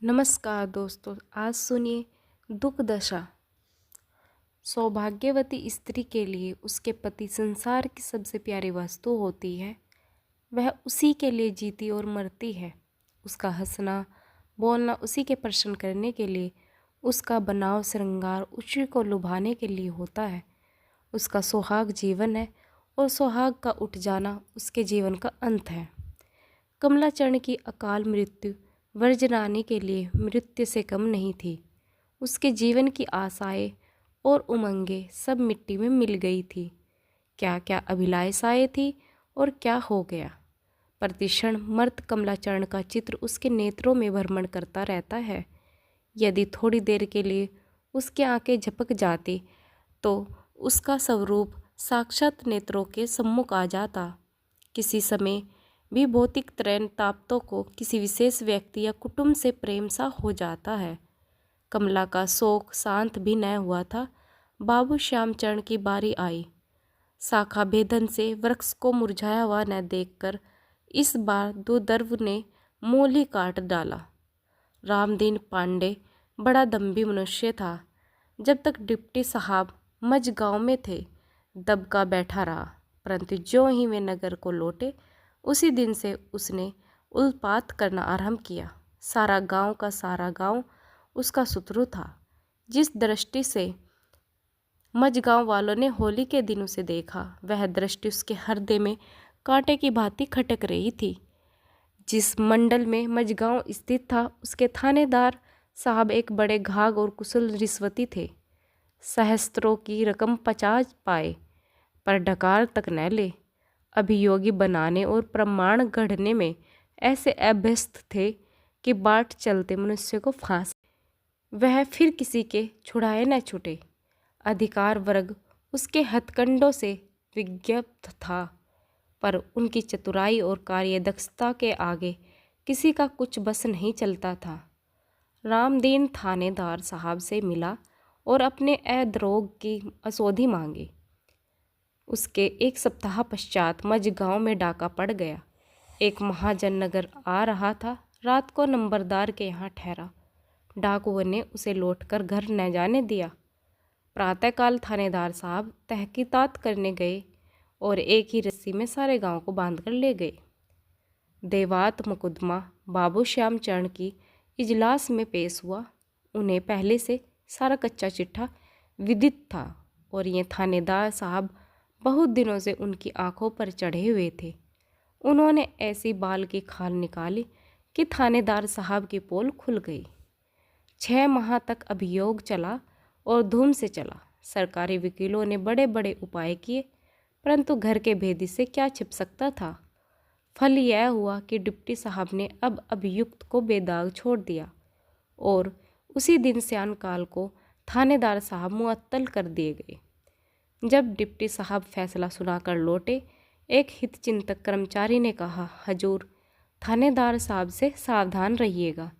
नमस्कार दोस्तों, आज सुनिए दुख दशा। सौभाग्यवती स्त्री के लिए उसके पति संसार की सबसे प्यारी वस्तु होती है। वह उसी के लिए जीती और मरती है। उसका हंसना बोलना उसी के प्रसन्न करने के लिए, उसका बनाव श्रृंगार उसी को लुभाने के लिए होता है। उसका सुहाग जीवन है और सुहाग का उठ जाना उसके जीवन का अंत है। कमलाचरण की अकाल मृत्यु व्रजरानी के लिए मृत्यु से कम नहीं थी। उसके जीवन की आशाएं और उमंगें सब मिट्टी में मिल गई थी। क्या क्या अभिलाषाएं थी और क्या हो गया। प्रतिक्षण मर्त कमलाचरण का चित्र उसके नेत्रों में भ्रमण करता रहता है। यदि थोड़ी देर के लिए उसकी आंखें झपक जाती तो उसका स्वरूप साक्षात नेत्रों के सम्मुख आ जाता। किसी समय भी भौतिक त्रैन ताप्तों को किसी विशेष व्यक्ति या कुटुंब से प्रेम सा हो जाता है। कमला का शोक शांत भी न हुआ था। बाबू श्यामचरण की बारी आई। शाखा भेदन से वृक्ष को मुरझाया हुआ न देखकर इस बार दुर्दैव ने मूल ही काट डाला। रामदीन पांडे बड़ा दम्भी मनुष्य था। जब तक डिप्टी साहब मझगांव में थे दबका बैठा रहा, परंतु ज्यों ही वे नगर को लौटे उसी दिन से उसने उल्पात करना आरंभ किया। सारा गांव का सारा गांव उसका शत्रु था। जिस दृष्टि से मझगांव वालों ने होली के दिन उसे देखा, वह दृष्टि उसके हृदय में कांटे की भांति खटक रही थी। जिस मंडल में मझगांव स्थित था उसके थानेदार साहब एक बड़े घाघ और कुशल रिश्वती थे। सहस्त्रों की रकम 50 पाए पर डकार तक न ले। अभियोगी बनाने और प्रमाण गढ़ने में ऐसे अभ्यस्त थे कि बाट चलते मनुष्य को फांसी वह फिर किसी के छुड़ाए न छूटे। अधिकार वर्ग उसके हथकंडों से विज्ञप्त था, पर उनकी चतुराई और कार्यदक्षता के आगे किसी का कुछ बस नहीं चलता था। रामदीन थानेदार साहब से मिला और अपने अद्रोह की असोधी मांगी। उसके एक सप्ताह पश्चात मझगांव में डाका पड़ गया। एक महाजन नगर आ रहा था, रात को नंबरदार के यहाँ ठहरा। डाकुओं ने उसे लौटकर घर न जाने दिया। प्रातःकाल थानेदार साहब तहकीकात करने गए और एक ही रस्सी में सारे गांव को बांधकर ले गए। देवात मुकदमा बाबू श्यामचरण की इजलास में पेश हुआ। उन्हें पहले से सारा कच्चा चिट्ठा विदित था और ये थानेदार साहब बहुत दिनों से उनकी आंखों पर चढ़े हुए थे। उन्होंने ऐसी बाल की खाल निकाली कि थानेदार साहब की पोल खुल गई। 6 माह तक अभियोग चला और धूम से चला। सरकारी वकीलों ने बड़े बड़े उपाय किए, परंतु घर के भेदी से क्या छिप सकता था। फल यह हुआ कि डिप्टी साहब ने अब अभियुक्त को बेदाग छोड़ दिया और उसी दिन स्यानकाल को थानेदार साहब मुअत्तल कर दिए गए। जब डिप्टी साहब फैसला सुनाकर लौटे, एक हितचिंतक कर्मचारी ने कहा, हजूर, थानेदार साहब से सावधान रहिएगा,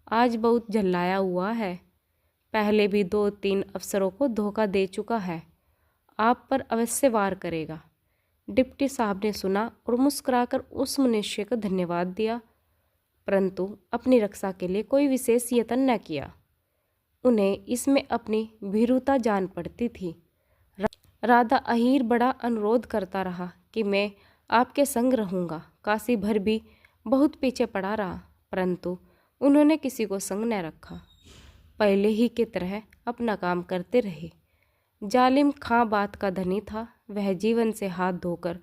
आज बहुत झल्लाया हुआ है। पहले भी 2-3 अफसरों को धोखा दे चुका है, आप पर अवश्य वार करेगा। डिप्टी साहब ने सुना और मुस्कुराकर उस मनुष्य को धन्यवाद दिया, परंतु अपनी रक्षा के लिए कोई विशेष यत्न न किया। उन्हें इसमें अपनी भीरुता जान पड़ती थी। राधा अहीर बड़ा अनुरोध करता रहा कि मैं आपके संग रहूँगा। काशी भर भी बहुत पीछे पड़ा रहा, परंतु उन्होंने किसी को संग न रखा। पहले ही की तरह अपना काम करते रहे। जालिम खां बात का धनी था। वह जीवन से हाथ धोकर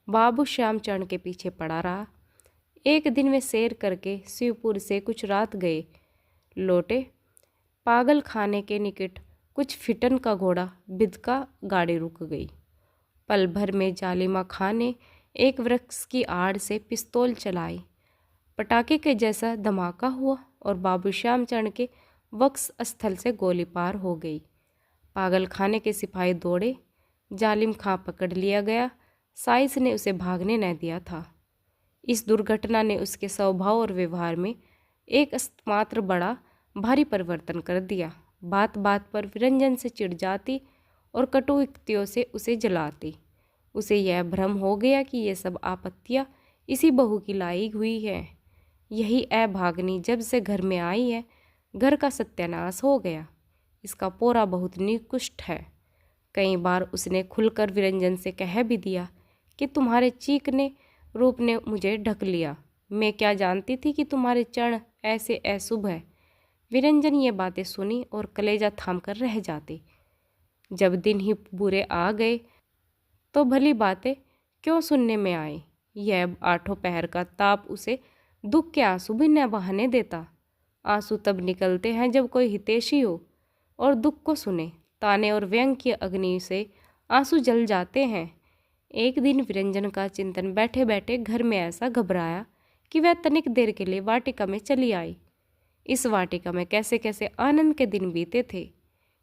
बाबू श्यामचरण के पीछे पड़ा रहा। एक दिन वे सैर करके शिवपुर से कुछ रात गए लौटे। पागल खाने के निकट कुछ फिटन का घोड़ा बिदका गाड़ी रुक गई। पल भर में जालिमा खां ने एक वृक्ष की आड़ से पिस्तौल चलाई। पटाखे के जैसा धमाका हुआ और बाबू श्यामचरण के वक्ष स्थल से गोली पार हो गई। पागल खाने के सिपाही दौड़े। जालिम खां पकड़ लिया गया। साइस ने उसे भागने न दिया था। इस दुर्घटना ने उसके स्वभाव और व्यवहार में एक मात्र बड़ा भारी परिवर्तन कर दिया। बात बात पर विरंजन से चिढ़ जाती और कटु युक्तियों से उसे जलाती। उसे यह भ्रम हो गया कि ये सब आपत्तियाँ इसी बहू की लाई हुई है। यही अभागिनी जब से घर में आई है, घर का सत्यानाश हो गया। इसका पोरा बहुत निकृष्ट है। कई बार उसने खुलकर विरंजन से कह भी दिया कि तुम्हारे चीखने रूप ने मुझे ढक लिया। मैं क्या जानती थी कि तुम्हारे चरण ऐसे अशुभ है। विरंजन ये बातें सुनी और कलेजा थाम कर रह जाती। जब दिन ही बुरे आ गए तो भली बातें क्यों सुनने में आए। यह आठों पहर का ताप उसे दुख के आंसू भी न बहाने देता। आंसू तब निकलते हैं जब कोई हितैषी हो और दुख को सुने। ताने और व्यंग की अग्नि से आंसू जल जाते हैं। एक दिन विरंजन का चिंतन बैठे बैठे घर में ऐसा घबराया कि वह तनिक देर के लिए वाटिका में चली आई। इस वाटिका में कैसे कैसे आनंद के दिन बीते थे।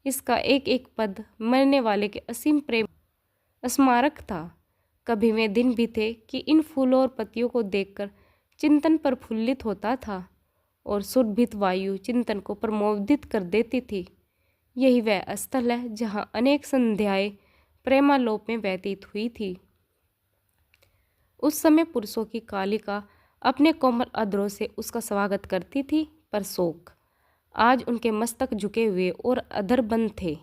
इसका एक एक पद मरने वाले के असीम प्रेम स्मारक था। कभी वे दिन भी थे कि इन फूलों और पत्तियों को देखकर चिंतन प्रफुल्लित होता था और सुरभित वायु चिंतन को प्रमोदित कर देती थी। यही वह स्थल है जहाँ अनेक संध्याएं प्रेमालोप में व्यतीत हुई थी। उस समय पुरुषों की कालिका अपने कोमल अधरों से उसका स्वागत करती थी, पर शोक आज उनके मस्तक झुके हुए और अधर बंद थे।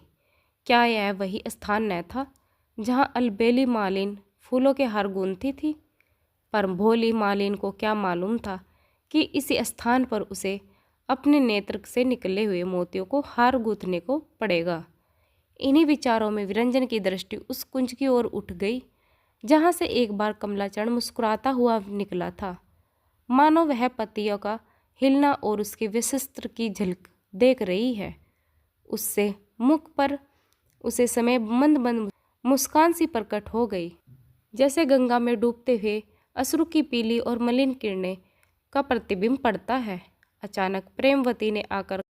क्या यह वही स्थान न था जहाँ अलबेली मालिन फूलों के हार गूंथती थी? पर भोली मालिन को क्या मालूम था कि इसी स्थान पर उसे अपने नेत्र से निकले हुए मोतियों को हार गूंथने को पड़ेगा। इन्हीं विचारों में विरंजन की दृष्टि उस कुंज की ओर उठ गई जहाँ से एक बार कमलाचरण मुस्कुराता हुआ निकला था। मानो वह पत्तियों का हिलना और उसके विशिष्ट की झलक देख रही है। उससे मुख पर उसे समय मंद मंद मुस्कान सी प्रकट हो गई, जैसे गंगा में डूबते हुए अश्रु की पीली और मलिन किरणें का प्रतिबिंब पड़ता है। अचानक प्रेमवती ने आकर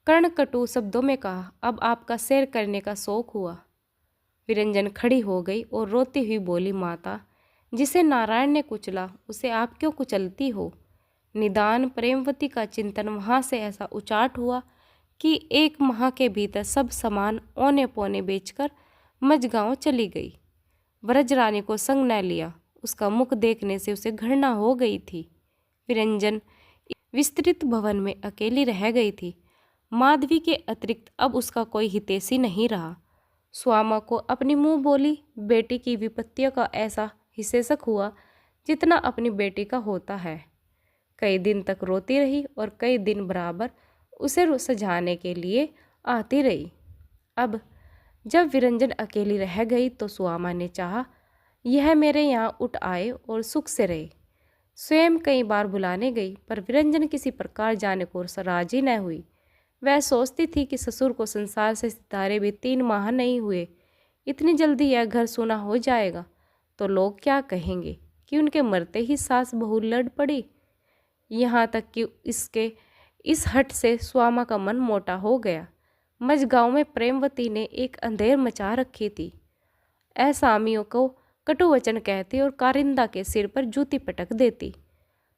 कर्णकटु शब्दों में कहा, अब आपका सैर करने का शौक हुआ। विरंजन खड़ी हो गई और रोती हुई बोली, माता, जिसे नारायण ने कुचला उसे आप क्यों कुचलती हो? निदान प्रेमवती का चिंतन वहाँ से ऐसा उचाट हुआ कि एक माह के भीतर सब सामान औने पौने बेचकर मझगांव चली गई। व्रजरानी को संग न लिया। उसका मुख देखने से उसे घृणा हो गई थी। विरंजन विस्तृत भवन में अकेली रह गई थी। माधवी के अतिरिक्त अब उसका कोई हितैषी नहीं रहा। स्वामा को अपनी मुंह बोली बेटी की विपत्तियों का ऐसा हिस्सेसक हुआ जितना अपनी बेटी का होता है। कई दिन तक रोती रही और कई दिन बराबर उसे सजाने के लिए आती रही। अब जब विरंजन अकेली रह गई तो स्वामा ने चाहा यह मेरे यहाँ उठ आए और सुख से रहे। स्वयं कई बार बुलाने गई, पर विरंजन किसी प्रकार जाने को राजी न हुई। वह सोचती थी कि ससुर को संसार से सितारे भी 3 माह नहीं हुए, इतनी जल्दी यह घर सूना हो जाएगा तो लोग क्या कहेंगे कि उनके मरते ही सास बहू लड़ पड़ी। यहाँ तक कि इसके इस हट से स्वामा का मन मोटा हो गया। मझगांव में प्रेमवती ने एक अंधेर मचा रखी थी। असामियों को कटु वचन कहती और कारिंदा के सिर पर जूती पटक देती।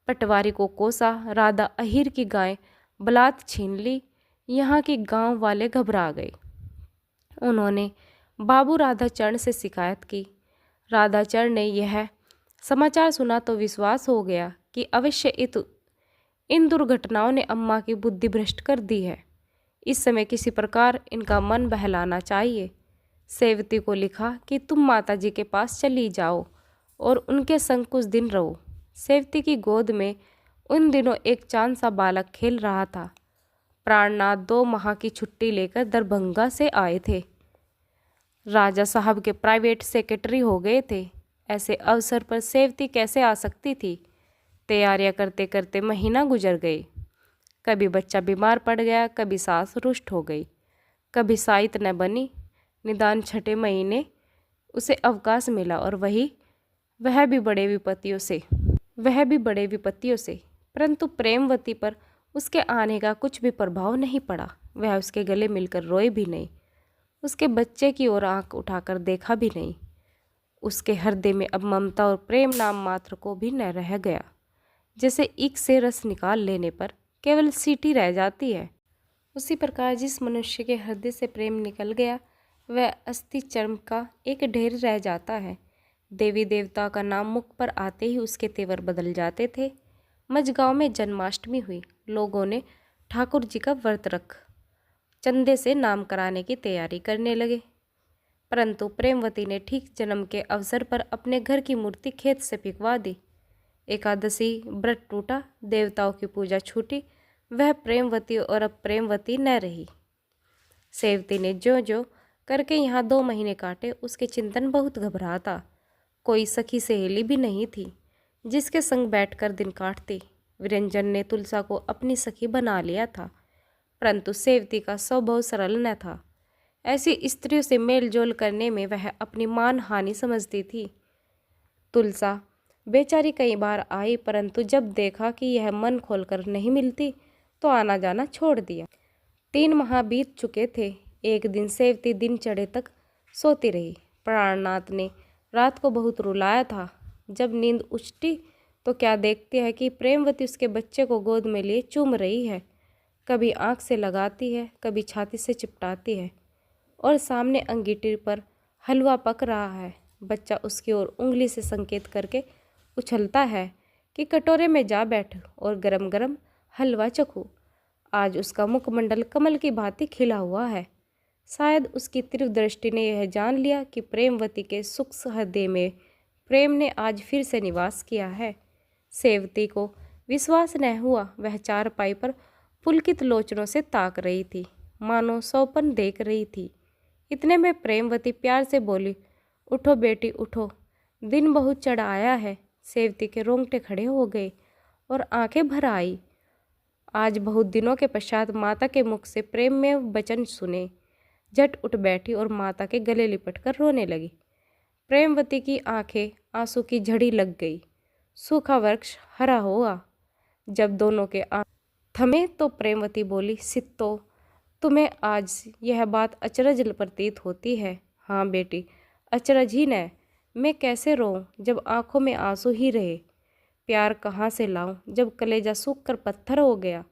पटवारी को कोसा, राधा अहिर की गाय बलात् छीन ली। यहाँ के गांव वाले घबरा गए। उन्होंने बाबू राधाचरण से शिकायत की। राधाचरण ने यह समाचार सुना तो विश्वास हो गया कि अवश्य इन दुर्घटनाओं ने अम्मा की बुद्धि भ्रष्ट कर दी है। इस समय किसी प्रकार इनका मन बहलाना चाहिए। सेवती को लिखा कि तुम माताजी के पास चली जाओ और उनके संग कुछ दिन रहो। सेवती की गोद में उन दिनों एक चांद सा बालक खेल रहा था। प्राणनाथ 2 माह की छुट्टी लेकर दरभंगा से आए थे। राजा साहब के प्राइवेट सेक्रेटरी हो गए थे। ऐसे अवसर पर सेवती कैसे आ सकती थी? तैयारियां करते करते महीना गुजर गए। कभी बच्चा बीमार पड़ गया, कभी सास रुष्ट हो गई, कभी साइत न बनी। निदान 6ठे महीने उसे अवकाश मिला और वह भी बड़े विपत्तियों से। परंतु प्रेमवती पर उसके आने का कुछ भी प्रभाव नहीं पड़ा। वह उसके गले मिलकर रोए भी नहीं, उसके बच्चे की ओर आंख उठाकर देखा भी नहीं। उसके हृदय में अब ममता और प्रेम नाम मात्र को भी न रह गया। जैसे ईख से रस निकाल लेने पर केवल सीटी रह जाती है, उसी प्रकार जिस मनुष्य के हृदय से प्रेम निकल गया वह अस्थि चर्म का एक ढेर रह जाता है। देवी देवता का नाम मुख पर आते ही उसके तेवर बदल जाते थे। मझगांव में जन्माष्टमी हुई। लोगों ने ठाकुर जी का व्रत रख चंदे से नाम कराने की तैयारी करने लगे। परंतु प्रेमवती ने ठीक जन्म के अवसर पर अपने घर की मूर्ति खेत से फिकवा दी। एकादशी व्रत टूटा, देवताओं की पूजा छूटी। वह प्रेमवती और अब प्रेमवती न रही। सेवती ने जो जो करके यहाँ 2 महीने काटे, उसके चिंतन बहुत घबराता। कोई सखी सहेली भी नहीं थी जिसके संग बैठकर दिन काटती। विरंजन ने तुलसा को अपनी सखी बना लिया था, परंतु सेवती का स्वभाव सरल न था। ऐसी स्त्रियों से मेल जोल करने में वह अपनी मान हानि समझती थी। तुलसा बेचारी कई बार आई, परंतु जब देखा कि यह मन खोलकर नहीं मिलती तो आना जाना छोड़ दिया। 3 माह बीत चुके थे। एक दिन सेवती दिन चढ़े तक सोती रही। प्राणनाथ ने रात को बहुत रुलाया था। जब नींद उछटी तो क्या देखती है कि प्रेमवती उसके बच्चे को गोद में लिए चूम रही है। कभी आंख से लगाती है, कभी छाती से चिपटाती है, और सामने अंगीठी पर हलवा पक रहा है। बच्चा उसकी ओर उंगली से संकेत करके उछलता है कि कटोरे में जा बैठ और गरम गरम हलवा चखो। आज उसका मुखमंडल कमल की भांति खिला हुआ है। शायद उसकी तीव्र दृष्टि ने यह जान लिया कि प्रेमवती के सूक्ष्म हृदय में प्रेम ने आज फिर से निवास किया है। सेवती को विश्वास न हुआ। वह चारपाई पर पुलकित लोचनों से ताक रही थी, मानो सौपन देख रही थी। इतने में प्रेमवती प्यार से बोली, उठो बेटी उठो, दिन बहुत चढ़ आया है। सेवती के रोंगटे खड़े हो गए और आंखें भर आई। आज बहुत दिनों के पश्चात माता के मुख से प्रेम में वचन सुने। झट उठ बैठी और माता के गले लिपटकर रोने लगी। प्रेमवती की आंखें आंसू की झड़ी लग गई। सूखा वृक्ष हरा हुआ। जब दोनों के थमे तो प्रेमवती बोली, सित्तो, तुम्हें आज यह बात अचरज प्रतीत होती है। हाँ बेटी, अचरज ही न, मैं कैसे रोऊं जब आंखों में आंसू ही रहे। प्यार कहाँ से लाऊं जब कलेजा सूख कर पत्थर हो गया।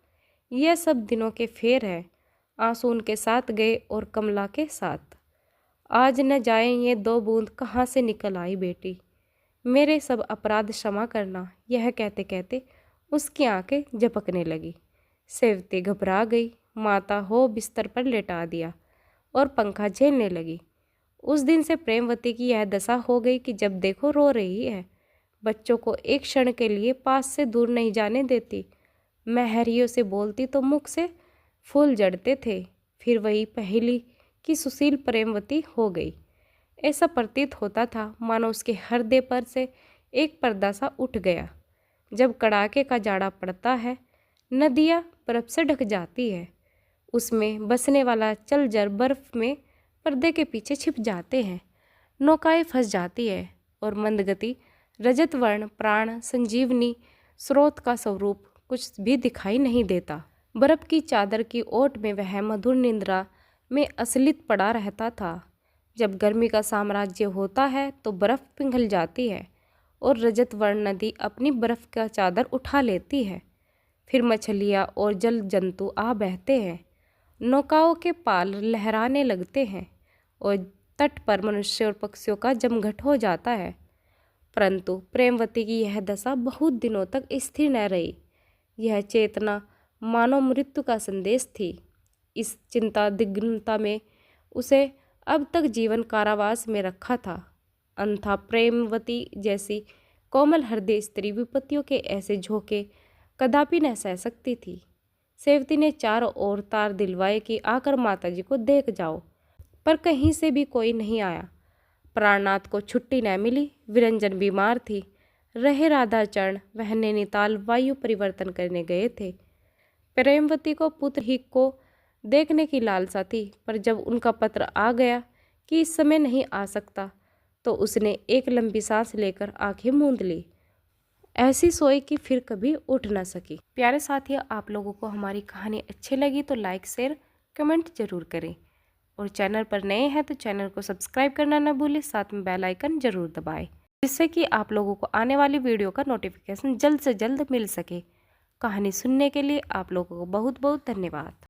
यह सब दिनों के फेर है। आंसू उनके साथ गए और कमला के साथ। आज न जाए ये 2 बूंद कहाँ से निकल आई बेटी। मेरे सब अपराध क्षमा करना। यह कहते कहते उसकी आंखें झपकने लगी। सेवती घबरा गई। माता हो बिस्तर पर लेटा दिया और पंखा झेलने लगी। उस दिन से प्रेमवती की यह दशा हो गई कि जब देखो रो रही है। बच्चों को एक क्षण के लिए पास से दूर नहीं जाने देती। महरियों से बोलती तो मुख से फूल जड़ते थे। फिर वही पहली की सुशील प्रेमवती हो गई। ऐसा प्रतीत होता था मानो उसके हृदय पर से एक पर्दा सा उठ गया। जब कड़ाके का जाड़ा पड़ता है, नदियाँ बर्फ से ढक जाती है। उसमें बसने वाला चलजर बर्फ में पर्दे के पीछे छिप जाते हैं। नौकाएं फंस जाती है और मंदगति रजत वर्ण प्राण संजीवनी स्रोत का स्वरूप कुछ भी दिखाई नहीं देता। बर्फ की चादर की ओट में वह मधुर निंद्रा में असलित पड़ा रहता था। जब गर्मी का साम्राज्य होता है तो बर्फ पिघल जाती है और रजत वर्ण नदी अपनी बर्फ का चादर उठा लेती है। फिर मछलियाँ और जल जंतु आ बहते हैं। नौकाओं के पाल लहराने लगते हैं और तट पर मनुष्य और पक्षियों का जमघट हो जाता है। परंतु प्रेमवती की यह दशा बहुत दिनों तक स्थिर न रही। यह चेतना मानव मृत्यु का संदेश थी। इस चिंता दिग्नता में उसे अब तक जीवन कारावास में रखा था। अन्था प्रेमवती जैसी कोमल हृदय स्त्री विपत्तियों के ऐसे झोंके कदापि न सह सकती थी। सेवती ने चारों ओर तार दिलवाए कि आकर माताजी को देख जाओ, पर कहीं से भी कोई नहीं आया। प्राणनाथ को छुट्टी न मिली। विरंजन बीमार थी। रहे राधाचरण, वह नैनीताल वायु परिवर्तन करने गए थे। प्रेमवती को पुत्र ही को देखने की लालसा थी, पर जब उनका पत्र आ गया कि इस समय नहीं आ सकता तो उसने एक लंबी सांस लेकर आंखें मूंद ली। ऐसी सोई कि फिर कभी उठ न सकी। प्यारे साथियों, आप लोगों को हमारी कहानी अच्छी लगी तो लाइक शेयर कमेंट जरूर करें, और चैनल पर नए हैं तो चैनल को सब्सक्राइब करना न भूलें। साथ में बेल आइकन जरूर दबाएं, जिससे कि आप लोगों को आने वाली वीडियो का नोटिफिकेशन जल्द से जल्द मिल सके। कहानी सुनने के लिए आप लोगों को बहुत बहुत धन्यवाद।